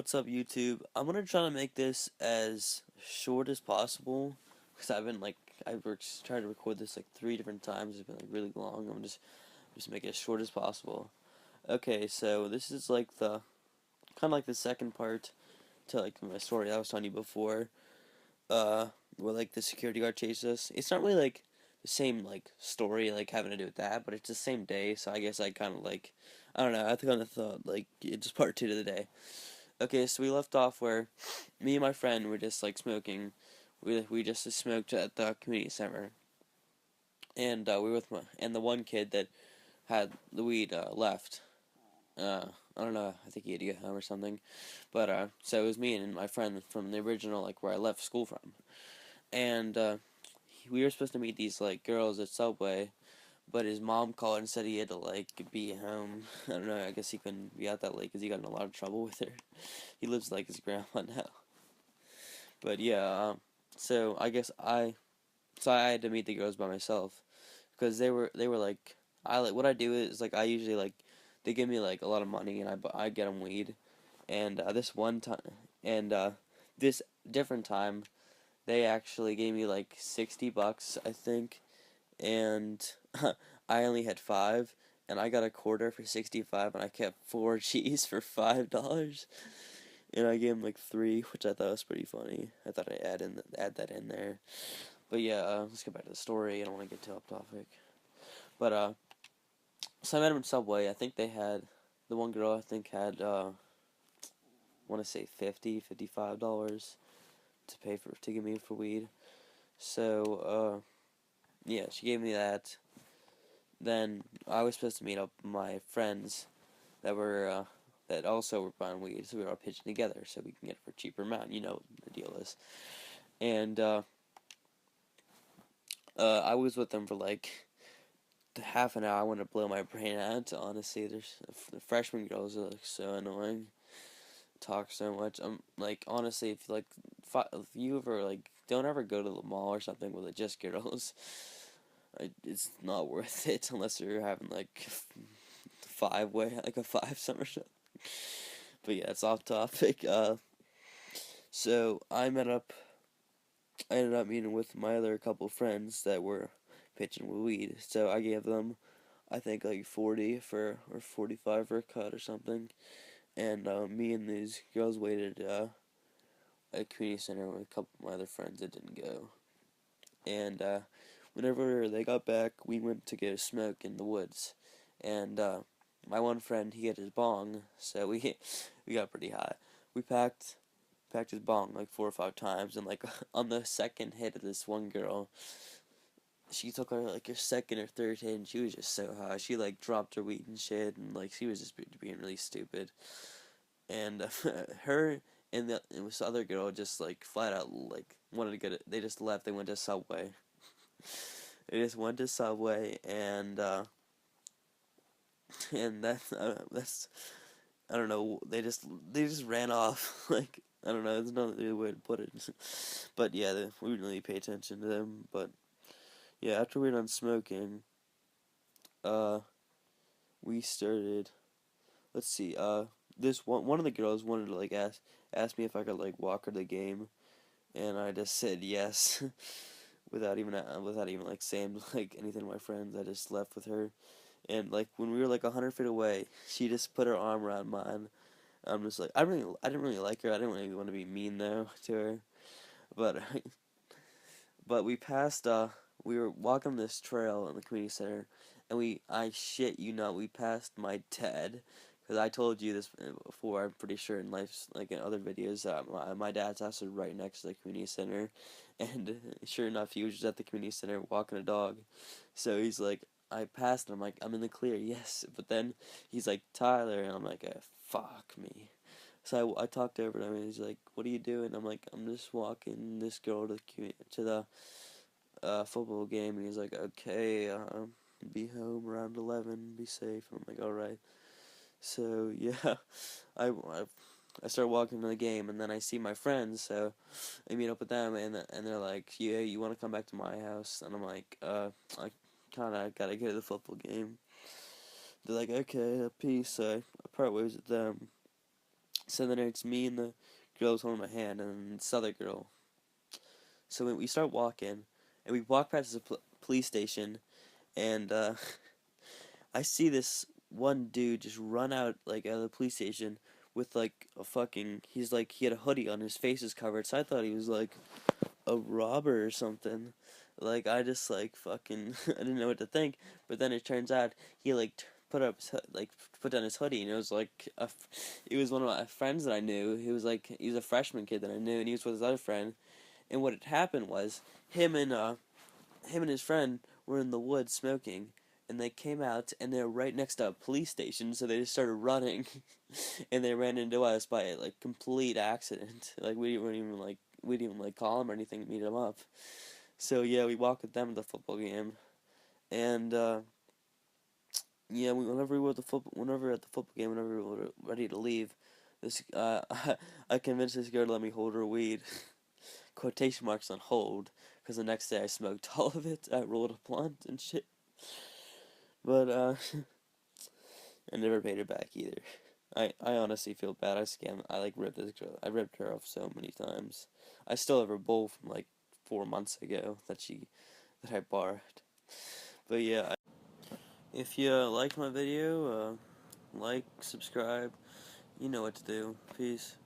What's up, YouTube? I'm gonna try to make this as short as possible because I've tried to record this like 3 different times. It's been like really long. I'm just make it as short as possible. Okay, so this is like the kind of like the second part to like my story I was telling you before. Where like the security guard chased us. It's not really like the same like story like having to do with that, but it's the same day. So I guess I kind of like I don't know. I kind of thought like it's just part 2 to the day. Okay, so we left off where me and my friend were just like smoking. We just smoked at the community center, and we were with and the one kid that had the weed left. I don't know. I think he had to get home or something. But so it was me and my friend from the original like where I left school from, and we were supposed to meet these like girls at Subway. But his mom called and said he had to like be home. I don't know. I guess he couldn't be out that late because he got in a lot of trouble with her. He lives like his grandma now. But yeah, so I guess I had to meet the girls by myself because they were like I like what I do is like I usually like they give me like a lot of money and I get them weed and this one time and this different time they actually gave me like $60 I think and I only had five and I got a quarter for 65 and I kept four G's for $5. And I gave him like three, which I thought was pretty funny. I thought I'd add that in there. But yeah, let's get back to the story. I don't want to get too off topic. But so I met him in Subway. I think they had the one girl. I think had want to say $55 to pay for to give me for weed. So yeah, she gave me that. Then I was supposed to meet up with my friends that were that also were buying weed, so we were all pitching together so we can get it for a cheaper amount. You know what the deal is. And I was with them for like half an hour. I want to blow my brain out. Honestly, the freshman girls are like so annoying. Talk so much. I'm like honestly, if you ever like don't ever go to the mall or something with just girls. It's not worth it unless you're having like five way like a five summer show. But yeah, it's off topic. So I ended up meeting with my other couple friends that were pitching with weed. So I gave them, I think like 40 for or 45 for a cut or something. And me and these girls waited at community center with a couple of my other friends that didn't go. And whenever they got back, we went to get a smoke in the woods. And my one friend, he had his bong, so we got pretty high. We packed his bong like 4 or 5 times, and like on the second hit of this one girl, she took her second or third hit, and she was just so high. She like dropped her weed and shit, and like she was just being really stupid. And her and this other girl just like flat out like wanted to get it. They just left. They went to Subway. They just went to Subway, and and that's I don't know. They just ran off. Like I don't know. There's no other way to put it. But yeah, we didn't really pay attention to them. But yeah, after we were done smoking, uh, we started. Let's see. This one of the girls wanted to like ask me if I could like walk her to the game, and I just said yes, without even like saying like anything to my friends. I just left with her, and like when we were like 100 feet away, she just put her arm around mine. I'm just like I didn't really like her. I didn't really want to be mean though to her, but but we passed. We were walking this trail in the community center, and I shit you not, we passed my dad. Because I told you this before, I'm pretty sure in life, like in other videos, my dad's house is right next to the community center, and sure enough, he was just at the community center walking a dog. So he's like, I passed him, I'm like, I'm in the clear, yes. But then he's like, Tyler, and I'm like, fuck me. So I talked over to him, and he's like, what are you doing? I'm like, I'm just walking this girl to the football game, and he's like, okay, be home around 11, be safe. And I'm like, alright. So, yeah, I start walking to the game, and then I see my friends, so I meet up with them, and they're like, yeah, you want to come back to my house? And I'm like, I kind of gotta go to the football game. They're like, okay, peace. So I part ways with them. So then it's me and the girl who's holding my hand, and then this other girl. So we start walking, and we walk past the police station, and I see this one dude just run out like out of the police station with like a fucking. He's like he had a hoodie on, his face is covered, so I thought he was like a robber or something. Like I just like fucking I didn't know what to think, but then it turns out he like put up like put down his hoodie, and it was like it was one of my friends that I knew. He was a freshman kid that I knew, and he was with his other friend. And what had happened was him and his friend were in the woods smoking, and they came out and they were right next to a police station, so they just started running, and they ran into us by like complete accident. Like we didn't even like call them or anything to meet them up. So yeah, we walked with them to the football game, and yeah, whenever we were at the football game, whenever we were ready to leave, this I convinced this girl to let me hold her weed. Quotation marks on hold, because the next day I smoked all of it. I rolled a blunt and shit. But I never paid her back either. I honestly feel bad. I like ripped this girl. I ripped her off so many times. I still have her bowl from like 4 months ago that I borrowed. But yeah, if you like my video, like, subscribe, you know what to do. Peace.